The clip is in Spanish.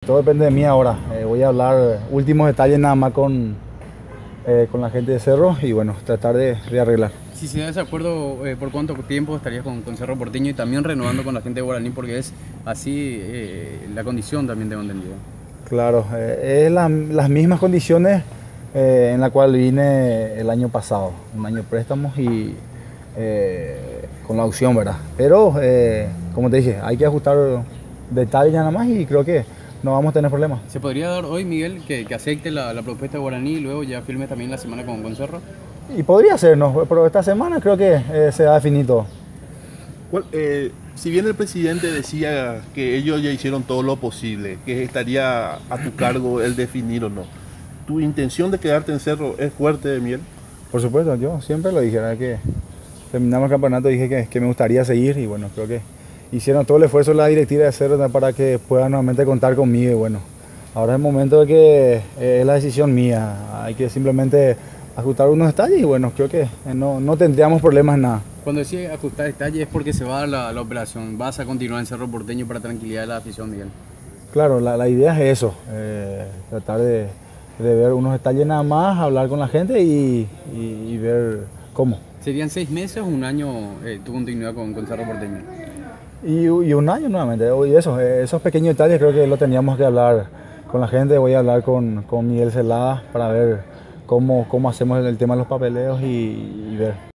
Todo depende de mí ahora. Voy a hablar últimos detalles nada más con la gente de Cerro y bueno, tratar de arreglar. Si se da ese acuerdo, ¿por cuánto tiempo estarías con Cerro Porteño y también renovando con la gente de Guaraní? Porque es así la condición también tengo entendido. Claro, es las mismas condiciones en la cual vine el año pasado, un año préstamos y con la opción, ¿verdad? Pero como te dije, hay que ajustar detalles nada más y creo que no vamos a tener problemas. ¿Se podría dar hoy, Miguel, que acepte la propuesta de Guaraní y luego ya firme también la semana con Cerro? Y podría ser, ¿no? Pero esta semana creo que se va a definir todo. Si bien el presidente decía que ellos ya hicieron todo lo posible, que estaría a tu cargo el definir o no, ¿tu intención de quedarte en Cerro es fuerte, Miguel? Por supuesto, yo siempre lo dije, ¿verdad? Que terminamos el campeonato, dije que me gustaría seguir y bueno, creo que hicieron todo el esfuerzo la directiva de Cerro para que puedan nuevamente contar conmigo y bueno, ahora es el momento de que es la decisión mía, hay que simplemente ajustar unos detalles y bueno, creo que no tendríamos problemas en nada. Cuando decía ajustar detalles es porque se va a dar la operación. ¿Vas a continuar en Cerro Porteño para tranquilidad de la afición, Miguel? Claro, la idea es eso, tratar de ver unos detalles nada más, hablar con la gente y ver cómo. ¿Serían 6 meses o un año tu continuidad con Cerro Porteño? Y un año nuevamente, y esos pequeños detalles creo que lo teníamos que hablar con la gente. Voy a hablar con Miguel Celada para ver cómo hacemos el tema de los papeleos y ver.